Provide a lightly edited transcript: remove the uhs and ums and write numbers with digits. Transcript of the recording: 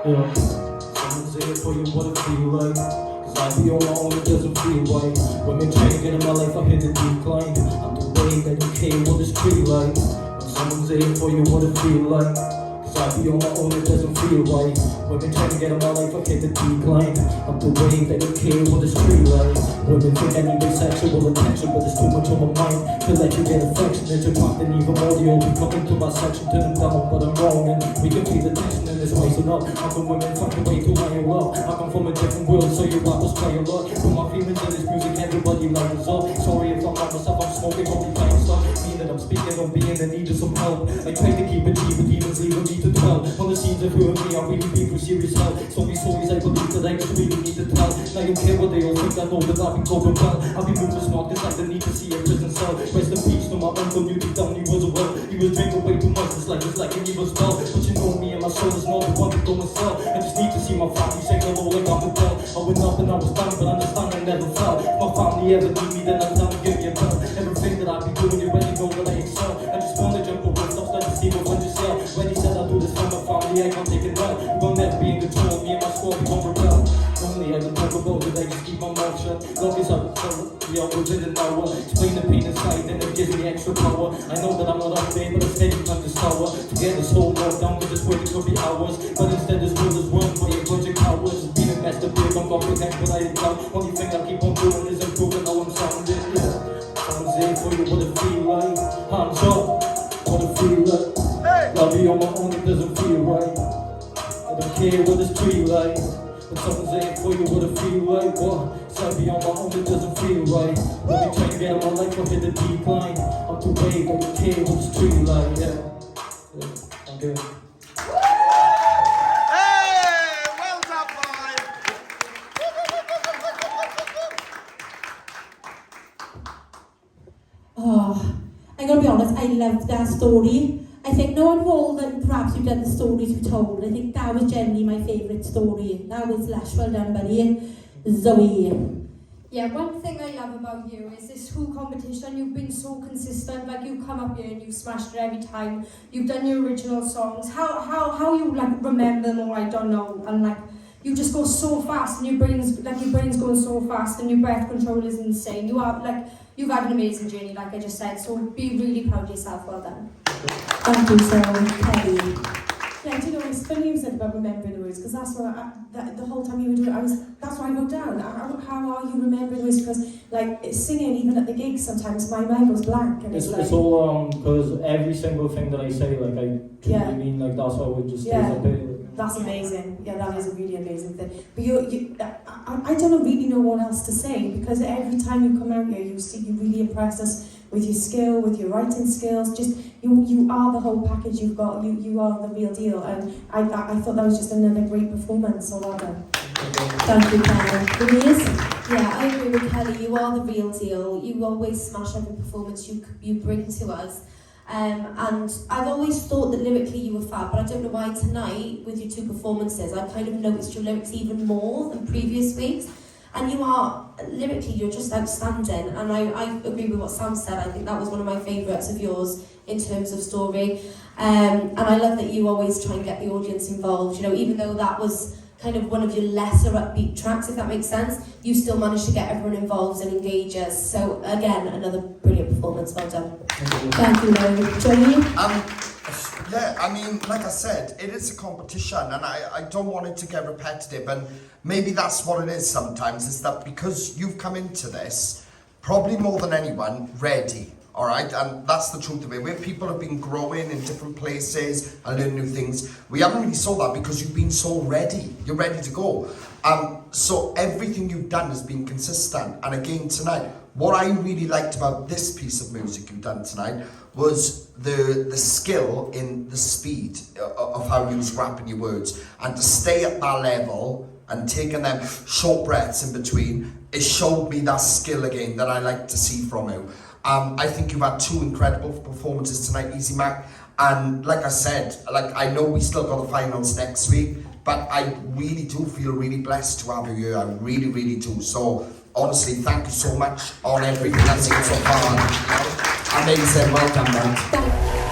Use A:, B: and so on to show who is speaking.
A: Yeah. Someone's there for you, what it feel like. Cause I be on my own, it doesn't feel right. Women trying to get in my life, I hit the decline. I'm the way that you came, what it's feel like. When someone's there for you, what it feel like. Cause I be on my own, it doesn't feel right. Women trying to get in my life, I hit the decline. I'm the way that you came, what it's feel like. Women think I need sexual attention, but it's too much on my mind to let you get affection. Interrupt and even audio, we come into my section, turn them down, but I'm wrong. And we can feel the tension and it's rising up. How come women find a way to line you up? I come from a different world, so you rappers try a lot. Put my feelings in this music, everybody lines up. Sorry if I'm not myself, I'm smoking, only playing stuff. Mean that I'm speaking on being in need of some help. I try to keep it deep, but demons leaving me to dwell. On the scenes of hurt me, I really be through serious hell. So many stories I believe that I just really need to tell. I don't care what they all think, I know that I've been going well. I'll be moving smart, cause I don't need to see a prison cell. Rest in peace to my uncle, you deep down he was a well. He was drinking way too much, it's like an evil spell. But you know me and my soul is not the one to go and sell. I just need to see my family say hello like I'm a bell. I went up and I was down, but understand I never fell. If my family ever need me, then I'll tell them, give me a bell. Everything that I be doing, you already know that I excel. I just wanna jump over stuff like the steam of yourself. When he said I'll do this for my family, I can't take it well. You will never be in control, me and my squad, we won't rebel. Normally I don't talk about it, I just keep my mouth shut. Long as I'm within an hour. Explain the pain inside, then it gives me extra power. I know that I'm not up there, but I'm steady like this tower. To get this whole world down, cause this work it could be hours. But instead this world is run by a bunch of cowards. It's been a mess to feel, I'm comprehend what I did down. Only thing I keep on doing is improving how I'm sounding. Yeah. Sounds there for you, what it feel like. Hands up, what it feel like. I'll be on my own, it doesn't feel right. I don't care what it's feel like. But someone's there for you, what it feel like. What? So I be on my own, it doesn't feel right. Let me try to get out my life, I'll hit the decline. I'm too vague, I don't care what it's feel like. Yeah, I'm good.
B: Hey, well done, boy.
C: Oh, I'm gonna be honest, I loved that story. I think no one more than perhaps you've done the stories you've told. I think that was generally my favourite story. That was lush, well done, buddy. Zoe.
D: Yeah, one thing I love about you is this whole competition. You've been so consistent. Like, you come up here and you've smashed it every time. You've done your original songs. How you like remember them, or I don't know. And like, you just go so fast, and your brain's going so fast, and your breath control is insane. You've had an amazing journey, like I just said. So be really proud of yourself. Well done.
C: Thank you, Sarah. Kelly.
E: Yeah, do you know, it's funny you said about remembering the words, because that's what the whole time you were doing it, that's what I wrote down. How are you remembering the words? Because like singing, even at the gigs, sometimes my mind goes blank, and
A: It's
E: like,
A: all because every single thing that I say, like I truly mean, like that's how it just stays up there.
E: That's amazing. Yeah, that is a really amazing thing. But I don't really know what else to say, because every time you come out here, you really impress us with your skill, with your writing skills. Just you are the whole package. You are the real deal. And I thought that was just another great performance. So well done.
C: Thank you, Kelly. Louise?
F: Yeah, I agree with Kelly. You are the real deal. You always smash every performance you bring to us. And I've always thought that lyrically you were fab, but I don't know why tonight, with your two performances, I kind of noticed your lyrics even more than previous weeks. And you are, lyrically, you're just outstanding. And I agree with what Sam said. I think that was one of my favourites of yours in terms of story. And I love that you always try and get the audience involved. You know, even though that was kind of one of your lesser upbeat tracks, if that makes sense, you still managed to get everyone involved and engage us. So again, another brilliant performance. Well done.
C: Thank you, Lou. Johnny?
B: Yeah, I mean, like I said, it is a competition, and I don't want it to get repetitive, and maybe that's what it is sometimes, is that because you've come into this, probably more than anyone, ready, all right? And that's the truth of it. Where people have been growing in different places and learning new things, we haven't really saw that because you've been so ready. You're ready to go. So everything you've done has been consistent. And again, tonight, what I really liked about this piece of music you've done tonight was the skill in the speed of how you was rapping your words. And to stay at that level and taking them short breaths in between, it showed me that skill again that I like to see from you. I think you've had two incredible performances tonight, Easy Mac. And like I said, like I know we still got the finals next week, but I really do feel really blessed to have you here. I really, really do. So honestly, thank you so much on everything I've seen so far. Amazing, well done, man.